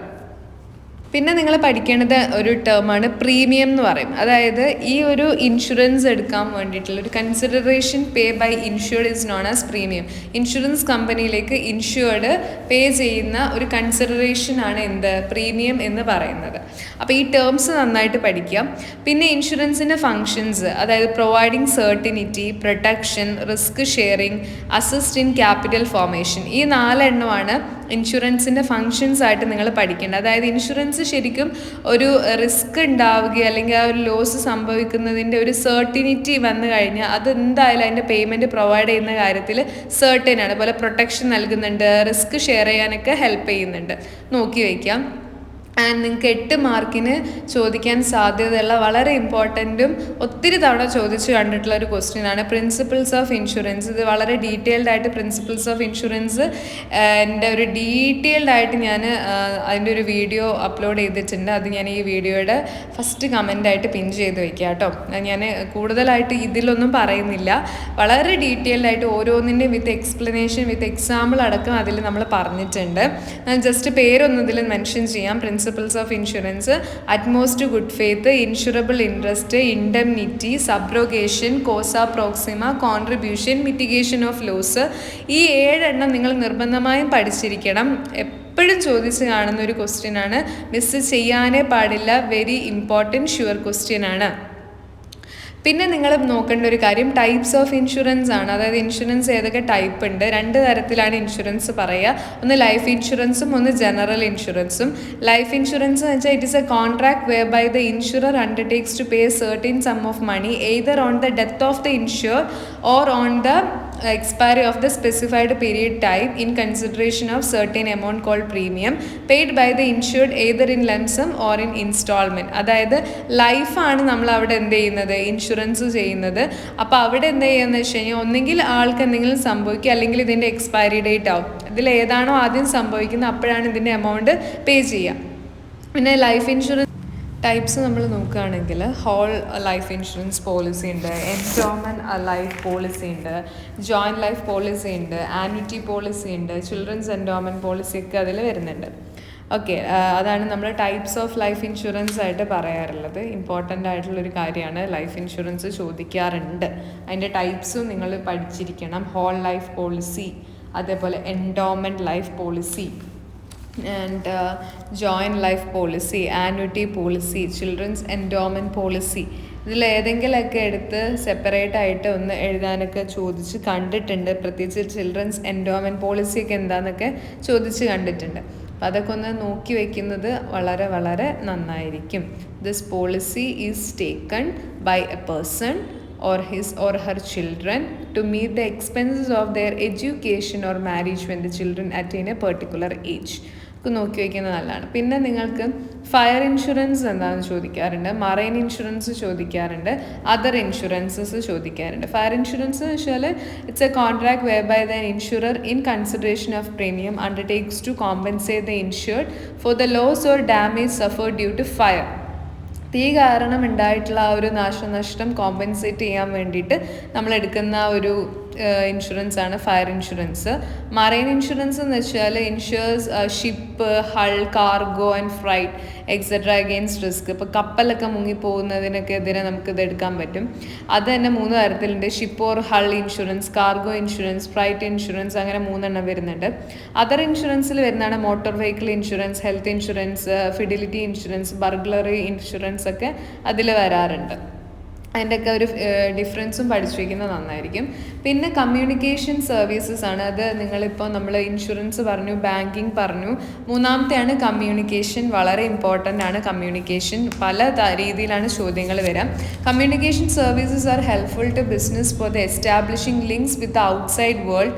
പിന്നെ നിങ്ങൾ പഠിക്കേണ്ടത് ഒരു ടേമാണ് പ്രീമിയം എന്ന് പറയും. അതായത് ഈ ഒരു ഇൻഷുറൻസ് എടുക്കാൻ വേണ്ടിയിട്ടുള്ള ഒരു consideration pay by insured is known as premium. Insurance കമ്പനിയിലേക്ക് ഇൻഷുർഡ് പേ ചെയ്യുന്ന ഒരു കൺസിഡറേഷൻ ആണ് എന്ത്, പ്രീമിയം എന്ന് പറയുന്നത്. അപ്പോൾ ഈ ടേംസ് നന്നായിട്ട് പഠിക്കാം. പിന്നെ ഇൻഷുറൻസിൻ്റെ ഫങ്ഷൻസ്, അതായത് providing certainty, protection, risk sharing, assist in capital formation, ഈ 4 എണ്ണമാണ് ഇൻഷുറൻസിൻ്റെ ഫങ്ഷൻസ് ആയിട്ട് നിങ്ങൾ പഠിക്കേണ്ടത്. അതായത് ഇൻഷുറൻസ് ശരിക്കും ഒരു റിസ്ക് ഉണ്ടാവുക അല്ലെങ്കിൽ ആ ഒരു ലോസ് സംഭവിക്കുന്നതിൻ്റെ ഒരു സെർട്ടിനിറ്റി വന്നു കഴിഞ്ഞാൽ അത് എന്തായാലും അതിൻ്റെ പേയ്മെൻറ്റ് പ്രൊവൈഡ് ചെയ്യുന്ന കാര്യത്തിൽ സെർട്ടൻ ആണ്. അതുപോലെ പ്രൊട്ടക്ഷൻ നൽകുന്നുണ്ട്, റിസ്ക് ഷെയർ ചെയ്യാനൊക്കെ ഹെൽപ്പ് ചെയ്യുന്നുണ്ട്. നോക്കി വയ്ക്കാം. ആൻഡ് നിങ്ങൾക്ക് 8 മാർക്കിന് ചോദിക്കാൻ സാധ്യതയുള്ള വളരെ ഇമ്പോർട്ടൻറ്റും ഒത്തിരി തവണ ചോദിച്ചു കണ്ടിട്ടുള്ള ഒരു ക്വസ്റ്റ്യനാണ് പ്രിൻസിപ്പിൾസ് ഓഫ് ഇൻഷുറൻസ്. ഇത് വളരെ ഡീറ്റെയിൽഡ് ആയിട്ട് പ്രിൻസിപ്പിൾസ് ഓഫ് ഇൻഷുറൻസ് എൻ്റെ ഒരു ഡീറ്റെയിൽഡ് ആയിട്ട് ഞാൻ അതിൻ്റെ ഒരു വീഡിയോ അപ്ലോഡ് ചെയ്തിട്ടുണ്ട്. അത് ഞാൻ ഈ വീഡിയോയുടെ ഫസ്റ്റ് കമൻ്റായിട്ട് പിൻ ചെയ്ത് വയ്ക്കാം കേട്ടോ. ഞാൻ കൂടുതലായിട്ട് ഇതിലൊന്നും പറയുന്നില്ല. വളരെ ഡീറ്റെയിൽഡ് ആയിട്ട് ഓരോന്നിൻ്റെ വിത്ത് എക്സ്പ്ലനേഷൻ വിത്ത് എക്സാമ്പിൾ അടക്കം അതിൽ നമ്മൾ പറഞ്ഞിട്ടുണ്ട്. ഞാൻ ജസ്റ്റ് പേരൊന്നും ഇതിൽ മെൻഷൻ ചെയ്യാം. Principles of insurance: utmost good faith, insurable interest, indemnity, subrogation, causa proxima, contribution, mitigation of loss. ഈ 7 എണ്ണം നിങ്ങൾ നിർബന്ധമായും പഠിച്ചിരിക്കണം. എപ്പോഴും ചോദിച്ച് കാണുന്ന ഒരു ക്വസ്റ്റ്യനാണ്, മിസ് ചെയ്യാനേ പാടില്ല. വെരി ഇമ്പോർട്ടൻറ്റ് ഷുവർ ക്വസ്റ്റ്യനാണ്. പിന്നെ നിങ്ങൾ നോക്കേണ്ട ഒരു കാര്യം ടൈപ്സ് ഓഫ് ഇൻഷുറൻസ് ആണ്. അതായത് ഇൻഷുറൻസ് ഏതൊക്കെ ടൈപ്പ് ഉണ്ട്. 2 തരത്തിലാണ് ഇൻഷുറൻസ് പറയുക. ഒന്ന് ലൈഫ് ഇൻഷുറൻസും ഒന്ന് ജനറൽ ഇൻഷുറൻസും. ലൈഫ് ഇൻഷുറൻസ് എന്ന് വെച്ചാൽ it is a contract whereby the insurer undertakes to pay certain sum of money either on the death of the insured or on the expiry of the specified period type in consideration of certain amount called premium paid by the insured either in lump sum or in installment. അതായത് ലൈഫാണ് നമ്മൾ അവിടെ എന്ത് ചെയ്യുന്നത്, insurance ചെയ്യുന്നത്. അപ്പോൾ അവിടെ എന്ത് ചെയ്യുകയെന്ന് വെച്ച് കഴിഞ്ഞാൽ ഒന്നെങ്കിൽ ആൾക്ക് എന്തെങ്കിലും സംഭവിക്കുക അല്ലെങ്കിൽ ഇതിൻ്റെ എക്സ്പയറി ഡേറ്റ് ആവും. ഇതിൽ ഏതാണോ ആദ്യം സംഭവിക്കുന്നത് അപ്പോഴാണ് ഇതിൻ്റെ എമൗണ്ട് പേ ചെയ്യുക. പിന്നെ ലൈഫ് ഇൻഷുറൻസ് ടൈപ്സ് നമ്മൾ നോക്കുകയാണെങ്കിൽ ഹോൾ ലൈഫ് ഇൻഷുറൻസ് പോളിസി ഉണ്ട്, എൻഡോമെൻറ്റ് ലൈഫ് പോളിസി ഉണ്ട്, ജോയിൻറ്റ് ലൈഫ് പോളിസി ഉണ്ട്, ആന്വിറ്റി പോളിസി ഉണ്ട്, ചിൽഡ്രൻസ് എൻഡോമെൻറ്റ് പോളിസി ഒക്കെ അതിൽ വരുന്നുണ്ട്. ഓക്കെ, അതാണ് നമ്മൾ ടൈപ്സ് ഓഫ് ലൈഫ് ഇൻഷുറൻസ് ആയിട്ട് പറയാറുള്ളത്. ഇമ്പോർട്ടൻ്റ് ആയിട്ടുള്ളൊരു കാര്യമാണ്. ലൈഫ് ഇൻഷുറൻസ് ചോദിക്കാറുണ്ട്. അതിൻ്റെ ടൈപ്സും നിങ്ങൾ പഠിച്ചിരിക്കണം. ഹോൾ ലൈഫ് പോളിസി, അതേപോലെ endowment life policy and joint life policy, annuity policy, children's endowment policy. ഇതിലേതെങ്കിലുമൊക്കെ എടുത്ത് സെപ്പറേറ്റ് ആയിട്ട് ഒന്ന് എഴുതാനൊക്കെ ചോദിച്ച് കണ്ടിട്ടുണ്ട്. പ്രത്യേകിച്ച് ചിൽഡ്രൻസ് എൻഡോമെൻറ്റ് പോളിസിയൊക്കെ എന്താണെന്നൊക്കെ ചോദിച്ച് കണ്ടിട്ടുണ്ട്. അപ്പോൾ അതൊക്കെ ഒന്ന് നോക്കി വയ്ക്കുന്നത് വളരെ വളരെ നന്നായിരിക്കും. This policy is taken by a person or his or her children to meet the expenses of their education or marriage when the children attain a particular age. നോക്കി വയ്ക്കുന്നത് നല്ലതാണ്. പിന്നെ നിങ്ങൾക്ക് ഫയർ ഇൻഷുറൻസ് എന്താണെന്ന് ചോദിക്കാറുണ്ട്, മറൈൻ ഇൻഷുറൻസ് ചോദിക്കാറുണ്ട്, other insurances ചോദിക്കാറുണ്ട്. Fire insurance എന്ന് വെച്ചാൽ it's a contract whereby the insurer in consideration of premium undertakes to compensate the insured for the loss or damage suffered due to fire. തീ കാരണം ഉണ്ടായിട്ടുള്ള ആ ഒരു നാശനഷ്ടം കോമ്പൻസേറ്റ് ചെയ്യാൻ വേണ്ടിയിട്ട് നമ്മൾ എടുക്കുന്ന ഒരു ഇൻഷുറൻസ് ആണ് ഫയർ ഇൻഷുറൻസ്. മറൈൻ ഇൻഷുറൻസ് എന്ന് വെച്ചാൽ insures ship, hull, cargo and freight etcetera against risk. ഇപ്പോൾ കപ്പലൊക്കെ മുങ്ങിപ്പോകുന്നതിനൊക്കെ എതിരെ നമുക്കിത് എടുക്കാൻ പറ്റും. അത് തന്നെ 3 തരത്തിലുണ്ട്: ship or hull insurance, cargo insurance, freight insurance, അങ്ങനെ 3 എണ്ണം വരുന്നുണ്ട്. അതർ ഇൻഷുറൻസിൽ വരുന്നതാണ് motor vehicle insurance, health insurance, fidelity insurance, burglary insurance ഒക്കെ അതിൽ വരാറുണ്ട്. അതിൻ്റെയൊക്കെ ഒരു ഡിഫറൻസും പഠിച്ചു വയ്ക്കുന്നത് നന്നായിരിക്കും. പിന്നെ കമ്മ്യൂണിക്കേഷൻ സർവീസസ് ആണ്. അത് നിങ്ങളിപ്പോൾ നമ്മൾ ഇൻഷുറൻസ് പറഞ്ഞു, ബാങ്കിങ് പറഞ്ഞു, മൂന്നാമത്തെയാണ് കമ്മ്യൂണിക്കേഷൻ. വളരെ ഇമ്പോർട്ടൻ്റ് ആണ് കമ്മ്യൂണിക്കേഷൻ. പല രീതിയിലാണ് ചോദ്യങ്ങൾ വരാം. Communication services are helpful to business for the establishing links with outside world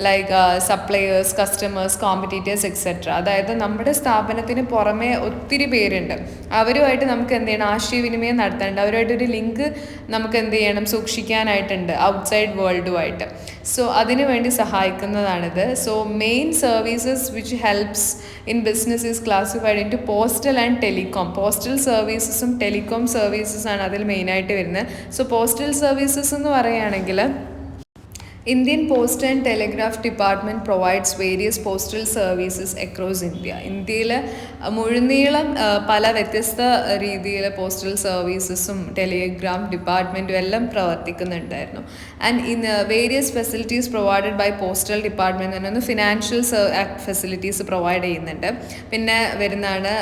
like suppliers, customers, competitors etcetera. അതായത് നമ്മുടെ സ്ഥാപനത്തിന് പുറമെ ഒത്തിരി പേരുണ്ട്, അവരുമായിട്ട് നമുക്ക് എന്ത് ചെയ്യണം, ആശയവിനിമയം നടത്താനുണ്ട്, അവരുമായിട്ടൊരു ലിങ്ക് നമുക്ക് എന്ത് ചെയ്യണം, സൂക്ഷിക്കാനായിട്ടുണ്ട് ഔട്ട്സൈഡ് വേൾഡുമായിട്ട്. സോ അതിനു വേണ്ടി സഹായിക്കുന്നതാണിത്. So main services which helps in business is classified into postal and telecom. Postal സർവീസസും ടെലികോം സർവീസസാണ് അതിൽ മെയിനായിട്ട് വരുന്നത്. സോ പോസ്റ്റൽ സർവീസസ് എന്ന് പറയുകയാണെങ്കിൽ Indian post and telegraph department provides various postal services across India. ഇന്ത്യയിൽ മുഴുനീളം പല വ്യത്യസ്ത രീതിയിൽ പോസ്റ്റൽ സർവീസസും ടെലിഗ്രാഫ് ഡിപ്പാർട്ട്മെൻറ്റും എല്ലാം പ്രവർത്തിക്കുന്നുണ്ടായിരുന്നു. And in various facilities provided by postal department എന്ന് പറഞ്ഞാൽ ഫിനാൻഷ്യൽ ഫെസിലിറ്റീസ് പ്രൊവൈഡ് ചെയ്യുന്നുണ്ട്. പിന്നെ വരുന്നതാണ്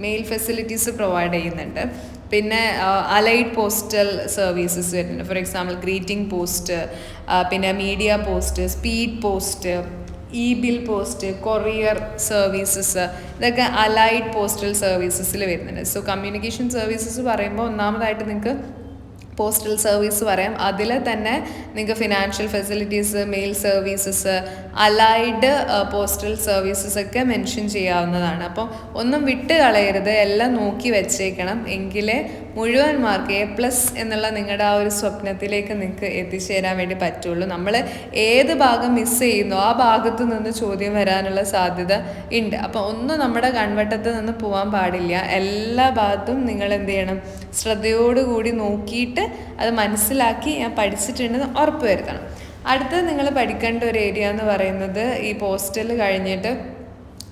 മെയിൽ ഫെസിലിറ്റീസ് പ്രൊവൈഡ് ചെയ്യുന്നുണ്ട്. പിന്നെ അലൈഡ് പോസ്റ്റൽ സർവീസസ് വരുന്നുണ്ട്. ഫോർ എക്സാമ്പിൾ ഗ്രീറ്റിംഗ് പോസ്റ്റ്, പിന്നെ media post, speed post, bill post, courier services, ഇതൊക്കെ അലൈഡ് പോസ്റ്റൽ സർവീസസിൽ വരുന്നുണ്ട്. സോ കമ്മ്യൂണിക്കേഷൻ സർവീസസ് പറയുമ്പോൾ ഒന്നാമതായിട്ട് നിങ്ങൾക്ക് പോസ്റ്റൽ സർവീസ് പറയാം. അതിൽ തന്നെ നിങ്ങൾക്ക് financial facilities, mail services, allied postal services ഒക്കെ മെൻഷൻ ചെയ്യാവുന്നതാണ്. അപ്പോൾ ഒന്നും വിട്ട് കളയരുത്, എല്ലാം നോക്കി വെച്ചേക്കണം. എങ്കിലേ മുഴുവൻ മാർക്ക് A+ എന്നുള്ള നിങ്ങളുടെ ആ ഒരു സ്വപ്നത്തിലേക്ക് നിങ്ങൾക്ക് എത്തിച്ചേരാൻ വേണ്ടി പറ്റുള്ളൂ. നമ്മൾ ഏത് ഭാഗം മിസ് ചെയ്യുന്നോ ആ ഭാഗത്തു നിന്ന് ചോദ്യം വരാനുള്ള സാധ്യത ഉണ്ട്. അപ്പോൾ ഒന്നും നമ്മുടെ കൺവട്ടത്ത് നിന്ന് പോകാൻ പാടില്ല. എല്ലാ ഭാഗത്തും നിങ്ങൾ എന്ത് ചെയ്യണം, ശ്രദ്ധയോടുകൂടി നോക്കിയിട്ട് അത് മനസ്സിലാക്കി ഞാൻ പഠിച്ചിട്ടുണ്ടെന്ന് ഉറപ്പ് വരുത്തണം. അടുത്തത് നിങ്ങൾ പഠിക്കേണ്ട ഒരു ഏരിയ എന്ന് പറയുന്നത് ഈ പോസ്റ്റൽ കഴിഞ്ഞിട്ട്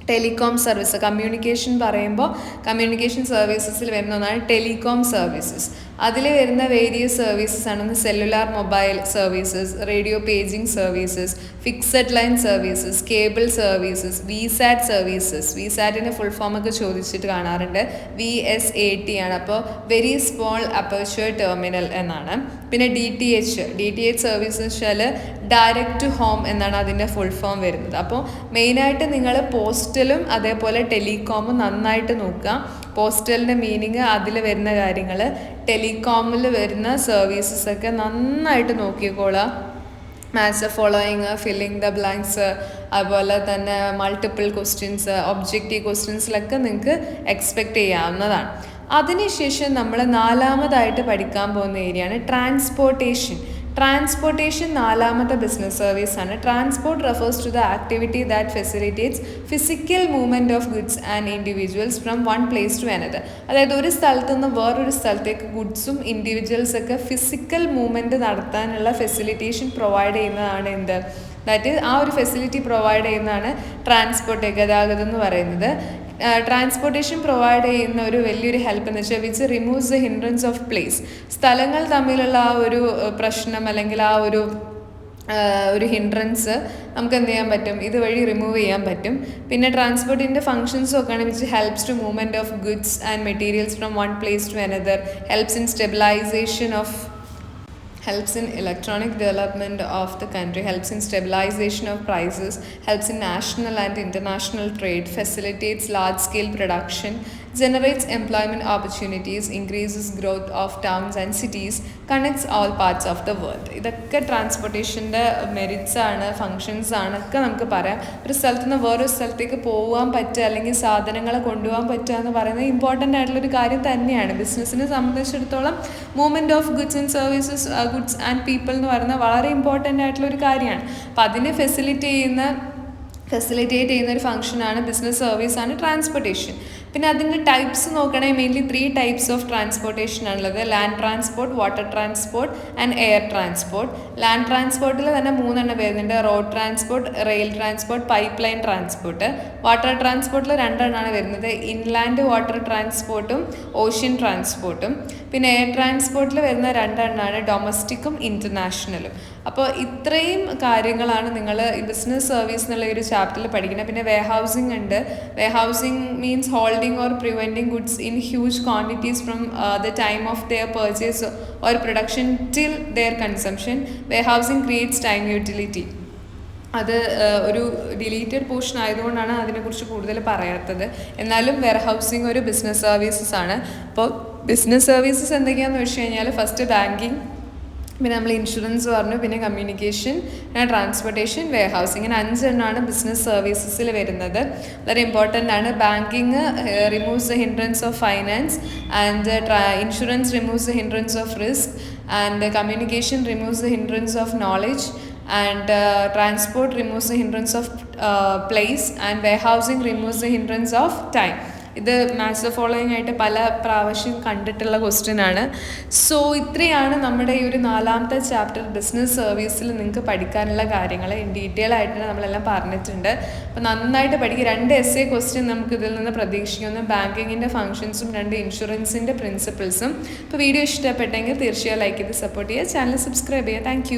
ടെലികോം സർവീസ്. കമ്മ്യൂണിക്കേഷൻ പറയുമ്പോൾ കമ്മ്യൂണിക്കേഷൻ സർവീസസിൽ വരുന്ന ഒന്നാണ് ടെലികോം സർവീസസ്. അതിൽ വരുന്ന വേരിയസ് സർവീസസ് ആണ് cellular mobile services, radio paging services, fixed line services, cable services, VSAT services. VSATൻ്റെ ഫുൾ ഫോം ഒക്കെ ചോദിച്ചിട്ട് കാണാറുണ്ട്. VSAT ആണ്. അപ്പോൾ വെരി സ്മോൾ അപ്പർച്ചർ ടെർമിനൽ എന്നാണ്. പിന്നെ DTH സർവീസ് വെച്ചാൽ ഡയറക്റ്റ് ടു ഹോം എന്നാണ് അതിൻ്റെ ഫുൾ ഫോം വരുന്നത്. അപ്പോൾ മെയിനായിട്ട് നിങ്ങൾ പോസ്റ്റലും അതേപോലെ ടെലികോമും നന്നായിട്ട് നോക്കുക. പോസ്റ്റലിൻ്റെ മീനിങ്, അതിൽ വരുന്ന കാര്യങ്ങൾ, ടെലികോമിൽ വരുന്ന സർവീസസ് ഒക്കെ നന്നായിട്ട് നോക്കിക്കോളാം. Match the following, filling the blanks, അതുപോലെ തന്നെ മൾട്ടിപ്പിൾ ക്വസ്റ്റ്യൻസ്, ഒബ്ജക്റ്റീവ് ക്വസ്റ്റ്യൻസിലൊക്കെ നിങ്ങൾക്ക് എക്സ്പെക്റ്റ് ചെയ്യാവുന്നതാണ്. അതിനുശേഷം നമ്മൾ നാലാമതായിട്ട് പഠിക്കാൻ പോകുന്ന ഏരിയയാണ് ട്രാൻസ്പോർട്ടേഷൻ. ട്രാൻസ്പോർട്ടേഷൻ നാലാമത്തെ ബിസിനസ് സർവീസാണ്. Transport refers to the activity that facilitates physical movement of goods and individuals from one place to another. അതായത് ഒരു സ്ഥലത്തു നിന്ന് വേറൊരു സ്ഥലത്തേക്ക് ഗുഡ്സും ഇൻഡിവിജ്വൽസൊക്കെ ഫിസിക്കൽ മൂവ്മെൻറ്റ് നടത്താനുള്ള ഫെസിലിറ്റേഷൻ പ്രൊവൈഡ് ചെയ്യുന്നതാണ് എന്ത്, ദാറ്റ് ആ ഒരു ഫെസിലിറ്റി പ്രൊവൈഡ് ചെയ്യുന്നതാണ് ട്രാൻസ്പോർട്ട്, ഗതാഗതം എന്ന് പറയുന്നത്. ട്രാൻസ്പോർട്ടേഷൻ പ്രൊവൈഡ് ചെയ്യുന്ന ഒരു വലിയൊരു ഹെൽപ്പ് എന്ന് വെച്ചാൽ which removes the hindrance of place. സ്ഥലങ്ങൾ തമ്മിലുള്ള ആ ഒരു പ്രശ്നം അല്ലെങ്കിൽ ആ ഒരു ഹിൻഡ്രൻസ് നമുക്ക് എന്ത് ചെയ്യാൻ പറ്റും, ഇതുവഴി റിമൂവ് ചെയ്യാൻ പറ്റും. പിന്നെ ട്രാൻസ്പോർട്ടിൻ്റെ ഫങ്ഷൻസ് ഒക്കെയാണ് which helps to movement of goods and materials from one place to another, helps in stabilisation of helps in electronic development of the country, helps in stabilization of prices, helps in national and international trade, facilitates large scale production, generates employment opportunities, increases growth of towns and cities, connects all parts of the world. ഇതൊക്കെ ട്രാൻസ്പോർട്ടേഷൻ്റെ merits ആണ്, functions ആണ് ഒക്കെ നമുക്ക് പറയാം. ഒരു സ്ഥലത്ത് നിന്ന് വേറൊരു സ്ഥലത്തേക്ക് പോകാൻ പറ്റുക അല്ലെങ്കിൽ സാധനങ്ങളെ കൊണ്ടുപോകാൻ പറ്റുക എന്ന് പറയുന്നത് ഇമ്പോർട്ടൻ്റ് ആയിട്ടുള്ളൊരു കാര്യം തന്നെയാണ്. ബിസിനസ്സിനെ സംബന്ധിച്ചിടത്തോളം movement of goods and services, goods and people എന്ന് പറയുന്നത് വളരെ ഇമ്പോർട്ടൻ്റ് ആയിട്ടുള്ളൊരു കാര്യമാണ്. അപ്പം അതിനെ ഫെസിലിറ്റേറ്റ് ചെയ്യുന്ന ഒരു ഫംഗ്ഷനാണ് ബിസിനസ് സർവീസാണ് ട്രാൻസ്പോർട്ടേഷൻ. പിന്നെ അതിൻ്റെ ടൈപ്സ് നോക്കണമെങ്കിൽ മെയിൻലി 3 ടൈപ്സ് ഓഫ് ട്രാൻസ്പോർട്ടേഷൻ ആണുള്ളത്. Land transport, water transport and air transport. Land ട്രാൻസ്പോർട്ടിൽ തന്നെ 3 എണ്ണം വരുന്നുണ്ട്. Road transport, rail transport, pipe line transport. Water ട്രാൻസ്പോർട്ടിൽ 2 എണ്ണമാണ് വരുന്നത്. ഇൻലാൻഡ് വാട്ടർ ട്രാൻസ്പോർട്ടും ഓഷ്യൻ ട്രാൻസ്പോർട്ടും. പിന്നെ എയർ ട്രാൻസ്പോർട്ടിൽ വരുന്ന 2 എണ്ണമാണ് ഡൊമസ്റ്റിക്കും ഇൻ്റർനാഷണലും. അപ്പോൾ ഇത്രയും കാര്യങ്ങളാണ് നിങ്ങൾ ഈ ബിസിനസ് സർവീസ് എന്നുള്ള ഒരു ചാപ്റ്ററിൽ പഠിക്കുന്നത്. പിന്നെ വെയർഹൗസിംഗ് ഉണ്ട്. Warehousing means holding or preventing goods in huge quantities from the time of their purchase or production till their consumption. Warehousing creates time utility. അത് ഒരു ഡിലീറ്റഡ് പോർഷൻ ആയതുകൊണ്ടാണ് അതിനെക്കുറിച്ച് കൂടുതൽ പറയാത്തത്. എന്നാലും വെയർഹൗസിംഗ് ഒരു ബിസിനസ് സർവീസസ് ആണ്. അപ്പോൾ ബിസിനസ് സർവീസസ് എന്തൊക്കെയാണെന്ന് വെച്ച് കഴിഞ്ഞാൽ ഫസ്റ്റ് ബാങ്കിങ്, പിന്നെ നമ്മൾ ഇൻഷുറൻസ് പറഞ്ഞു, പിന്നെ കമ്മ്യൂണിക്കേഷൻ, പിന്നെ ട്രാൻസ്പോർട്ടേഷൻ, വെയർ ഹൗസ്, ഇങ്ങനെ 5 എണ്ണമാണ് ബിസിനസ് സർവീസസിൽ വരുന്നത്. വളരെ ഇമ്പോർട്ടൻ്റ് ആണ്. Banking removes the hindrance of finance and insurance removes the hindrance of risk and communication removes the hindrance of knowledge and transport removes the hindrance of place and warehousing removes the hindrance of time. ഇത് maths following ആയിട്ട് പല പ്രാവശ്യം കണ്ടിട്ടുള്ള question ആണ്. So ഇത്രയാണ് നമ്മുടെ ഈ ഒരു 4ാമത്തെ ചാപ്റ്റർ ബിസിനസ് സർവീസിൽ നിങ്ങൾക്ക് പഠിക്കാനുള്ള കാര്യങ്ങൾ ഇൻ ഡീറ്റെയിൽ ആയിട്ട് നമ്മളെല്ലാം പറഞ്ഞിട്ടുണ്ട്. അപ്പോൾ നന്നായിട്ട് പഠിക്കുക. 2 essay ക്വസ്റ്റ്യൻ നമുക്ക് ഇതിൽ നിന്ന് പ്രതീക്ഷിക്കുന്നു. ബാങ്കിങ്ങിൻ്റെ ഫംഗ്ഷൻസും 2 ഇൻഷുറൻസിൻ്റെ പ്രിൻസിപ്പിൾസും. അപ്പോൾ വീഡിയോ ഇഷ്ടപ്പെട്ടെങ്കിൽ തീർച്ചയായും ലൈക്ക് ചെയ്ത് സപ്പോർട്ട് ചെയ്യുക, ചാനൽ സബ്സ്ക്രൈബ് ചെയ്യുക. Thank you.